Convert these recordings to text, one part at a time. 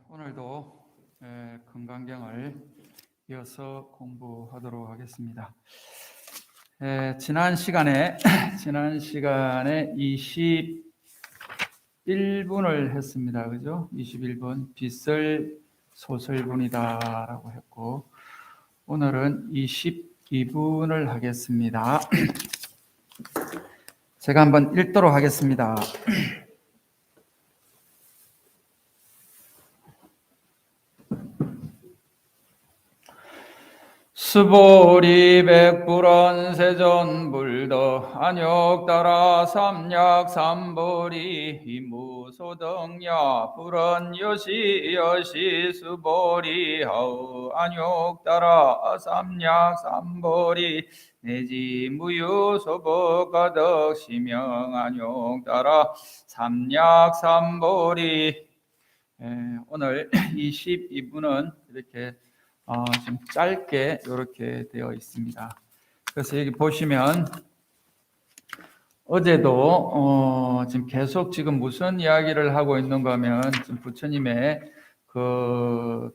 오늘도 금강경을 이어서 공부하도록 하겠습니다. 지난 시간에 21분을 했습니다. 그죠? 21분 빛을 소설분이다라고 했고, 오늘은 22분을 하겠습니다. 제가 한번 읽도록 하겠습니다. 수보리 백불원 세존불더 안욕따라 삼약 삼보리 이무소등야 불원 여시 수보리 하우 안욕따라 삼약 삼보리 내지 무유소복가덕 시명 안욕따라 삼약 삼보리. 오늘 22분은 이렇게 좀 짧게 이렇게 되어 있습니다. 그래서 여기 보시면 어제도 지금 계속 지금 무슨 이야기를 하고 있는가 하면 지금 부처님의 그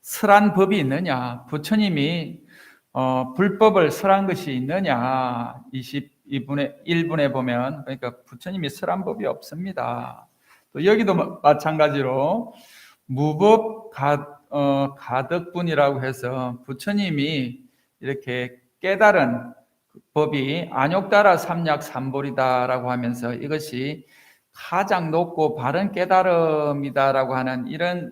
설한 법이 있느냐, 부처님이 불법을 설한 것이 있느냐, 22분에 1분에 보면, 그러니까 부처님이 설한 법이 없습니다. 또 여기도 마찬가지로 무법 가덕분이라고 해서 부처님이 이렇게 깨달은 법이 안욕따라 삼약 삼보리다라고 하면서 이것이 가장 높고 바른 깨달음이다라고 하는 이런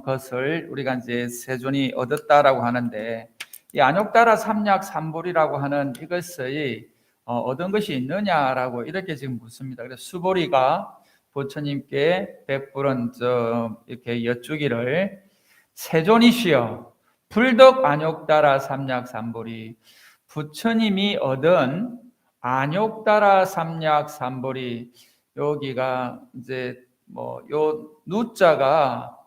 것을 우리가 이제 세존이 얻었다라고 하는데, 이 안욕따라 삼약 삼보리라고 하는 이것을 얻은 것이 있느냐라고 이렇게 지금 묻습니다. 그래서 수보리가 부처님께 백불은 이렇게 여쭈기를 세존이시여 불덕 안욕따라 삼약 삼보리, 부처님이 얻은 안욕따라 삼약 삼보리, 여기가 이제 요 누자가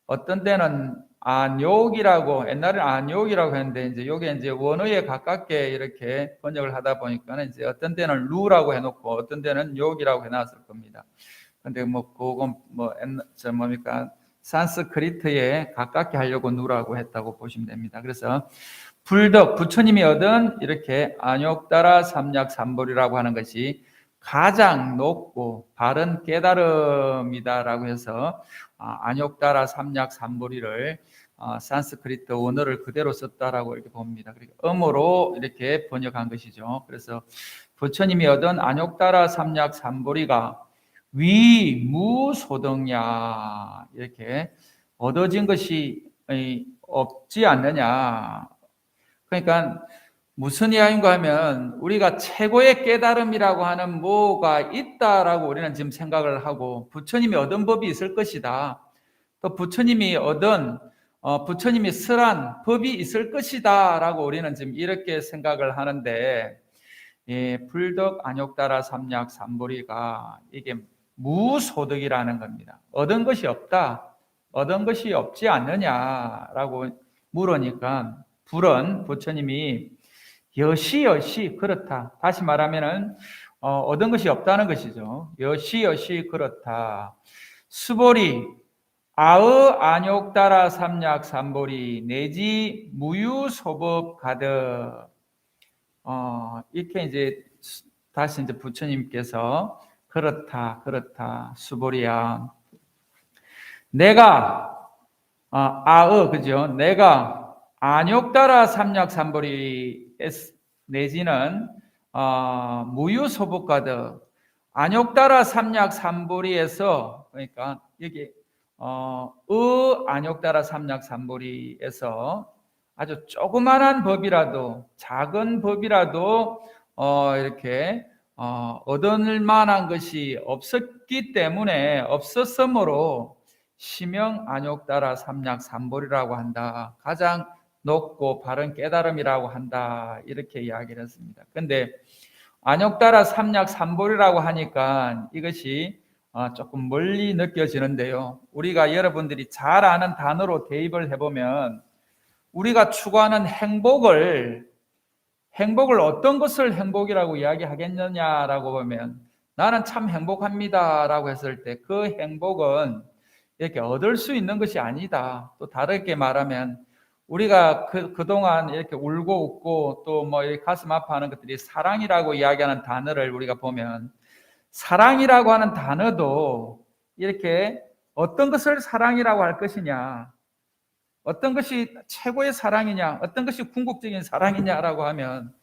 어떤 때는 안욕이라고, 옛날에는 안욕이라고 했는데 이제 요게 이제 원어에 가깝게 이렇게 번역을 하다 보니까 이제 어떤 때는 루라고 해놓고 어떤 때는 욕이라고 해놨을 겁니다. 근데 그건 뭡니까? 산스크리트에 가깝게 하려고 누라고 했다고 보시면 됩니다. 그래서 불덕, 부처님이 얻은 이렇게 안욕따라 삼약 삼보리라고 하는 것이 가장 높고 바른 깨달음이다라고 해서 안욕따라 삼약 삼보리를 산스크리트 원어를 그대로 썼다라고 이렇게 봅니다. 그러니까 음어로 이렇게 번역한 것이죠. 그래서 부처님이 얻은 안욕따라 삼약 삼보리가 위무소등야, 이렇게 얻어진 것이 없지 않느냐. 그러니까 무슨 이야기인가 하면 우리가 최고의 깨달음이라고 하는 뭐가 있다라고 우리는 지금 생각을 하고, 부처님이 얻은 법이 있을 것이다, 또 부처님이 설한 법이 있을 것이다 라고 우리는 지금 이렇게 생각을 하는데, 불덕 안욕따라 삼약 삼보리가 이게 무소득이라는 겁니다. 얻은 것이 없다, 얻은 것이 없지 않느냐라고 물으니까 불은 부처님이 여시 그렇다, 다시 말하면은 얻은 것이 없다는 것이죠. 여시 그렇다. 수보리 아의 안욕따라 삼약 삼보리 내지 무유소법 가득. 이렇게 이제 다시 이제 부처님께서 그렇다 수보리야, 내가 그죠? 내가 안욕따라 삼약 삼보리 내지는 무유소복가득 안욕따라 삼약 삼보리에서, 그러니까 여기 안욕따라 삼약 삼보리에서 아주 조그만한 법이라도, 작은 법이라도 이렇게 얻을 만한 것이 없었기 때문에, 없었으므로 시명 안욕따라 삼약 삼보리라고 한다, 가장 높고 바른 깨달음이라고 한다, 이렇게 이야기를 했습니다. 근데 안욕따라 삼약 삼보리라고 하니까 이것이 조금 멀리 느껴지는데요, 우리가 여러분들이 잘 아는 단어로 대입을 해보면 우리가 추구하는 행복을 어떤 것을 행복이라고 이야기하겠느냐라고 보면, 나는 참 행복합니다 라고 했을 때 그 행복은 이렇게 얻을 수 있는 것이 아니다. 또 다르게 말하면 우리가 그동안 이렇게 울고 웃고 또 뭐 가슴 아파하는 것들이 사랑이라고 이야기하는 단어를 우리가 보면, 사랑이라고 하는 단어도 이렇게 어떤 것을 사랑이라고 할 것이냐, 어떤 것이 최고의 사랑이냐, 어떤 것이 궁극적인 사랑이냐라고 하면,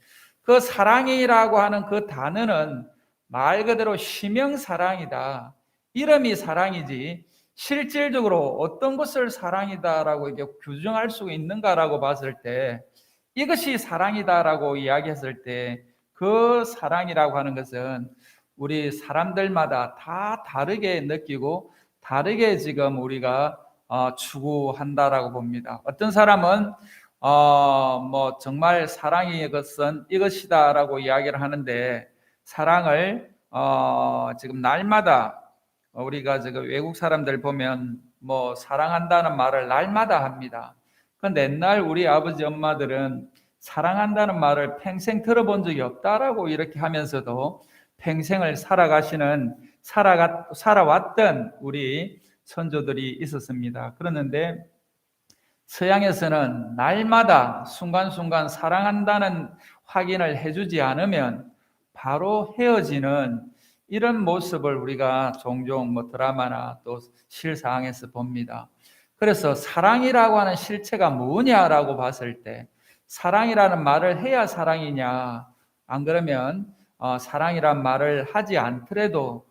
그 사랑이라고 하는 그 단어는 말 그대로 심형사랑이다. 이름이 사랑이지 실질적으로 어떤 것을 사랑이다라고 이게 규정할 수 있는가라고 봤을 때, 이것이 사랑이다라고 이야기했을 때 그 사랑이라고 하는 것은 우리 사람들마다 다 다르게 느끼고 다르게 지금 우리가 추구한다라고 봅니다. 어떤 사람은 뭐 정말 사랑의 것은 이것이다라고 이야기를 하는데, 사랑을 지금 날마다 우리가 지금 외국 사람들 보면 뭐 사랑한다는 말을 날마다 합니다. 그런데 옛날 우리 아버지 엄마들은 사랑한다는 말을 평생 들어본 적이 없다라고 이렇게 하면서도 평생을 살아왔던 우리 선조들이 있었습니다. 그러는데 서양에서는 날마다 순간순간 사랑한다는 확인을 해주지 않으면 바로 헤어지는 이런 모습을 우리가 종종 뭐 드라마나 또 실상에서 봅니다. 그래서 사랑이라고 하는 실체가 뭐냐라고 봤을 때, 사랑이라는 말을 해야 사랑이냐, 안 그러면 사랑이란 말을 하지 않더라도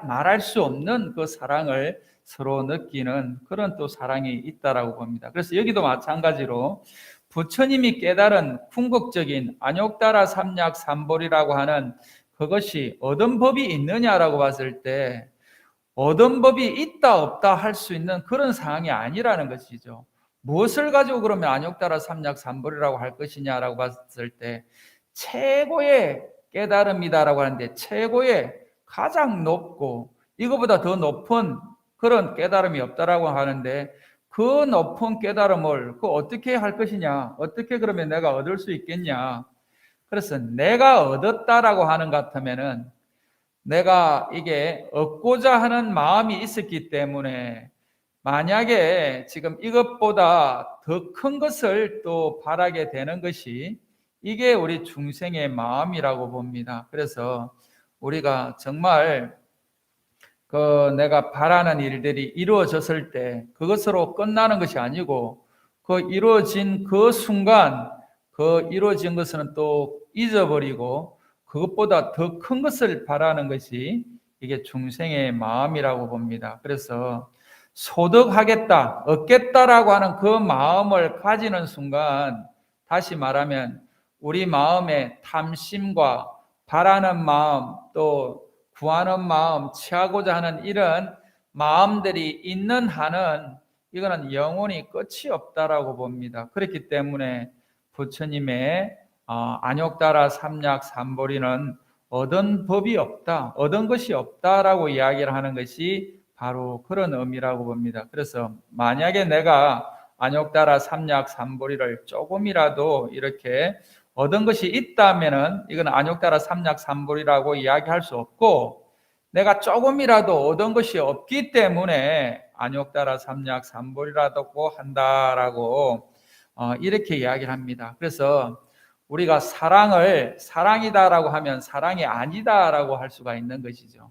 말할 수 없는 그 사랑을 서로 느끼는 그런 또 사랑이 있다라고 봅니다. 그래서 여기도 마찬가지로 부처님이 깨달은 궁극적인 안욕다라 삼약 삼볼이라고 하는 그것이 얻은 법이 있느냐라고 봤을 때, 얻은 법이 있다 없다 할 수 있는 그런 상황이 아니라는 것이죠. 무엇을 가지고 그러면 안욕다라 삼약 삼볼이라고 할 것이냐라고 봤을 때, 최고의 깨달음이다라고 하는데, 최고의 가장 높고 이거보다 더 높은 그런 깨달음이 없다라고 하는데, 그 높은 깨달음을 어떻게 할 것이냐, 어떻게 그러면 내가 얻을 수 있겠냐. 그래서 내가 얻었다라고 하는 것 같으면은 내가 이게 얻고자 하는 마음이 있었기 때문에, 만약에 지금 이것보다 더 큰 것을 또 바라게 되는 것이 이게 우리 중생의 마음이라고 봅니다. 그래서 우리가 정말 내가 바라는 일들이 이루어졌을 때 그것으로 끝나는 것이 아니고, 이루어진 그 순간 이루어진 것은 또 잊어버리고 그것보다 더 큰 것을 바라는 것이 이게 중생의 마음이라고 봅니다. 그래서 소득하겠다, 얻겠다라고 하는 그 마음을 가지는 순간, 다시 말하면 우리 마음의 탐심과 바라는 마음, 또 구하는 마음, 취하고자 하는 이런 마음들이 있는 한은 이거는 영원히 끝이 없다라고 봅니다. 그렇기 때문에 부처님의 안욕다라 삼약 삼보리는 얻은 법이 없다, 얻은 것이 없다라고 이야기를 하는 것이 바로 그런 의미라고 봅니다. 그래서 만약에 내가 안욕다라 삼약 삼보리를 조금이라도 이렇게 얻은 것이 있다면은 이건 안욕다라 삼약 삼보리라고 이야기할 수 없고, 내가 조금이라도 얻은 것이 없기 때문에 안욕다라 삼약 삼보리라고 한다라고 이렇게 이야기를 합니다. 그래서 우리가 사랑이다라고 하면 사랑이 아니다라고 할 수가 있는 것이죠.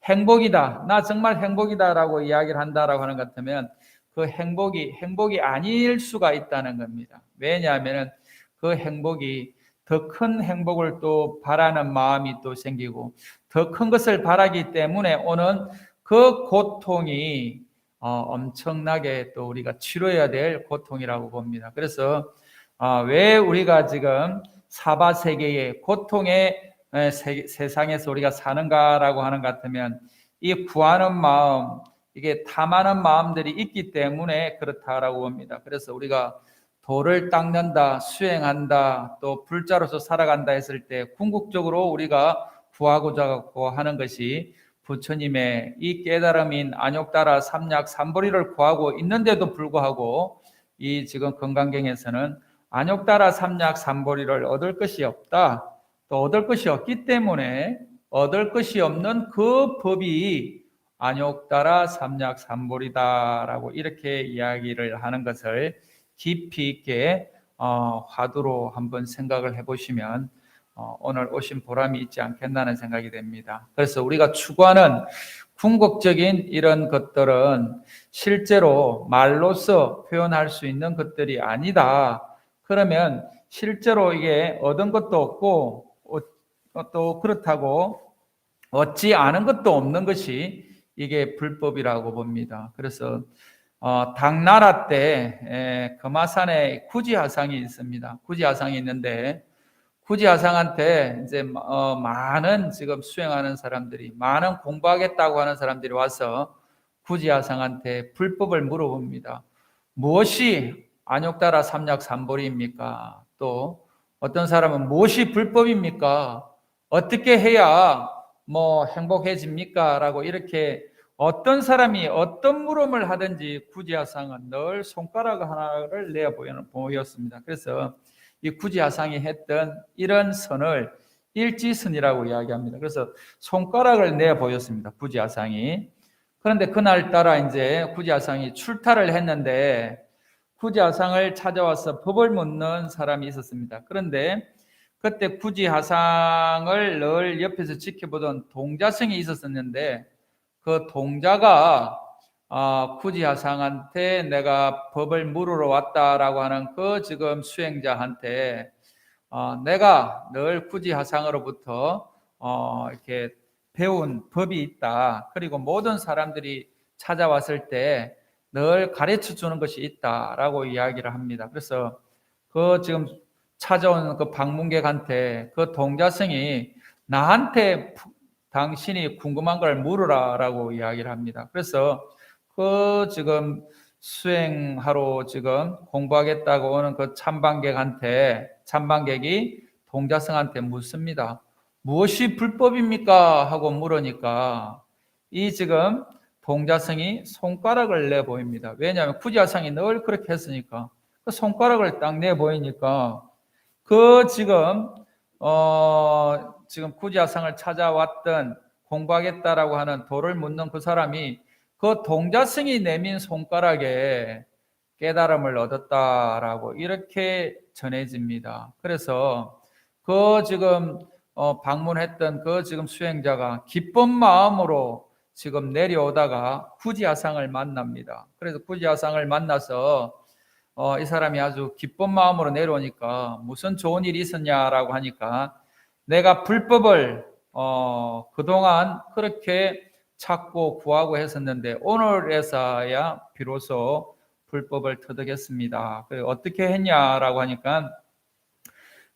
행복이다, 나 정말 행복이다라고 이야기를 한다라고 하는 것 같으면 그 행복이 아닐 수가 있다는 겁니다. 왜냐하면 그 행복이 더 큰 행복을 또 바라는 마음이 또 생기고, 더 큰 것을 바라기 때문에 오는 그 고통이 엄청나게 또 우리가 치료해야 될 고통이라고 봅니다. 그래서 왜 우리가 지금 사바세계의 고통의 세상에서 우리가 사는가라고 하는 것 같으면, 이 구하는 마음, 이게 탐하는 마음들이 있기 때문에 그렇다라고 봅니다. 그래서 우리가 도를 닦는다, 수행한다, 또 불자로서 살아간다 했을 때 궁극적으로 우리가 구하고자 하는 것이 부처님의 이 깨달음인 안욕다라 삼약 삼보리를 구하고 있는데도 불구하고, 이 지금 건강경에서는 안욕다라 삼약 삼보리를 얻을 것이 없다, 또 얻을 것이 없기 때문에 얻을 것이 없는 그 법이 안욕따라 삼약삼볼이다라고 이렇게 이야기를 하는 것을 깊이 있게 화두로 한번 생각을 해보시면 오늘 오신 보람이 있지 않겠나는 생각이 됩니다. 그래서 우리가 추구하는 궁극적인 이런 것들은 실제로 말로써 표현할 수 있는 것들이 아니다. 그러면 실제로 이게 얻은 것도 없고 또 그렇다고 얻지 않은 것도 없는 것이 이게 불법이라고 봅니다. 그래서 당나라 때 금화산에 구지하상이 있습니다. 구지하상이 있는데 구지하상한테 이제 많은 지금 수행하는 사람들이, 많은 공부하겠다고 하는 사람들이 와서 구지하상한테 불법을 물어봅니다. 무엇이 안욕따라 삼약삼볼입니까? 또 어떤 사람은 무엇이 불법입니까? 어떻게 해야 행복해집니까? 라고 이렇게 어떤 사람이 어떤 물음을 하든지 구지하상은 늘 손가락 하나를 내어 보였습니다. 그래서 이 구지하상이 했던 이런 선을 일지선이라고 이야기합니다. 그래서 손가락을 내어 보였습니다. 구지하상이. 그런데 그날따라 이제 구지하상이 출타를 했는데 구지하상을 찾아와서 법을 묻는 사람이 있었습니다. 그런데 그때 구지하상을 늘 옆에서 지켜보던 동자승이 있었는데 그 동자가 구지하상한테 내가 법을 물으러 왔다라고 하는 그 지금 수행자한테 내가 늘 구지하상으로부터 이렇게 배운 법이 있다. 그리고 모든 사람들이 찾아왔을 때 늘 가르쳐 주는 것이 있다라고 이야기를 합니다. 그래서 그 지금 찾아온 그 방문객한테 그 동자승이 나한테 당신이 궁금한 걸 물으라라고 이야기를 합니다. 그래서 그 지금 수행하러 지금 공부하겠다고 오는 그 참방객이 동자승한테 묻습니다. 무엇이 불법입니까? 하고 물으니까 이 지금 동자승이 손가락을 내 보입니다. 왜냐하면 구지하상이 늘 그렇게 했으니까 그 손가락을 딱 내 보이니까 그 지금 구지하상을 찾아왔던 공부하겠다라고 하는 도를 묻는 그 사람이 그 동자승이 내민 손가락에 깨달음을 얻었다라고 이렇게 전해집니다. 그래서 그 지금 방문했던 그 지금 수행자가 기쁜 마음으로 지금 내려오다가 구지하상을 만납니다. 그래서 구지하상을 만나서 이 사람이 아주 기쁜 마음으로 내려오니까 무슨 좋은 일이 있었냐라고 하니까 내가 불법을 그동안 그렇게 찾고 구하고 했었는데 오늘에서야 비로소 불법을 터득했습니다. 어떻게 했냐라고 하니까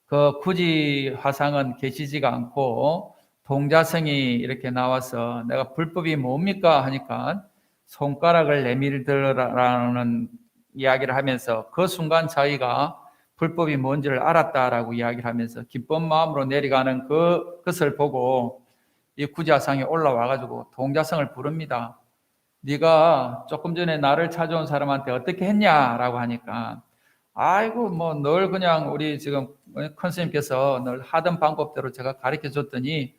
그 구지하상은 계시지가 않고 동자승이 이렇게 나와서 내가 불법이 뭡니까 하니까 손가락을 내밀더라라는 이야기를 하면서 그 순간 자기가 불법이 뭔지를 알았다라고 이야기를 하면서 기쁜 마음으로 내려가는 그것을 보고 이 구지하상이 올라와가지고 동자승을 부릅니다. 네가 조금 전에 나를 찾아온 사람한테 어떻게 했냐라고 하니까 아이고 늘 그냥 우리 지금 큰 스님께서 늘 하던 방법대로 제가 가르쳐 줬더니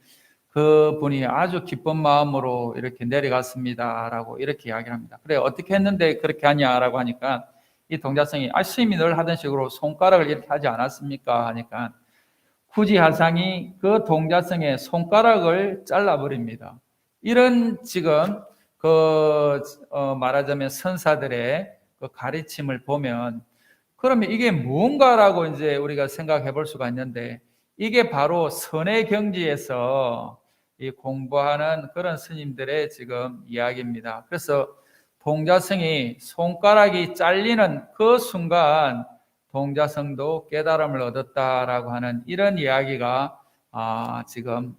그분이 아주 기쁜 마음으로 이렇게 내려갔습니다라고 이렇게 이야기를 합니다. 그래 어떻게 했는데 그렇게 하냐라고 하니까 이 동자승이 스님이 늘 하던 식으로 손가락을 이렇게 하지 않았습니까 하니까 구지하상이 그 동자승의 손가락을 잘라버립니다. 이런 지금 말하자면 선사들의 그 가르침을 보면 그러면 이게 무언가라고 이제 우리가 생각해 볼 수가 있는데 이게 바로 선의 경지에서 이 공부하는 그런 스님들의 지금 이야기입니다. 그래서 동자승이 손가락이 잘리는 그 순간 동자승도 깨달음을 얻었다라고 하는 이런 이야기가 지금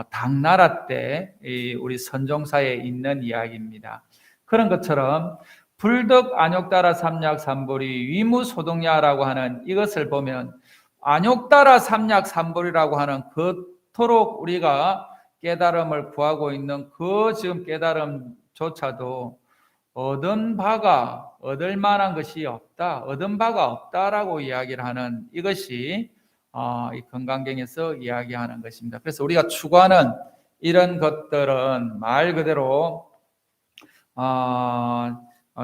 당나라 때 우리 선종사에 있는 이야기입니다. 그런 것처럼 불덕 안욕따라 삼약삼볼이 위무소동야라고 하는 이것을 보면 안욕따라 삼약삼볼이라고 하는 그토록 우리가 깨달음을 구하고 있는 그 지금 깨달음조차도 얻을 만한 것이 없다, 얻은 바가 없다라고 이야기를 하는 이것이 이 건강경에서 이야기하는 것입니다. 그래서 우리가 추구하는 이런 것들은 말 그대로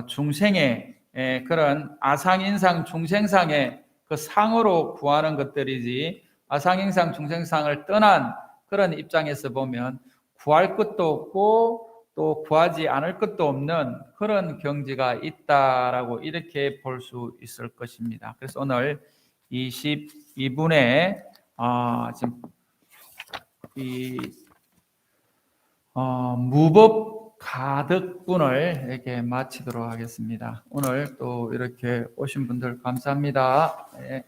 중생의 그런 아상인상 중생상의 그 상으로 구하는 것들이지, 아상인상 중생상을 떠난 그런 입장에서 보면 구할 것도 없고 또 구하지 않을 것도 없는 그런 경지가 있다라고 이렇게 볼 수 있을 것입니다. 그래서 오늘 22분에 지금 이 무법 가득분을 이렇게 마치도록 하겠습니다. 오늘 또 이렇게 오신 분들 감사합니다. 네.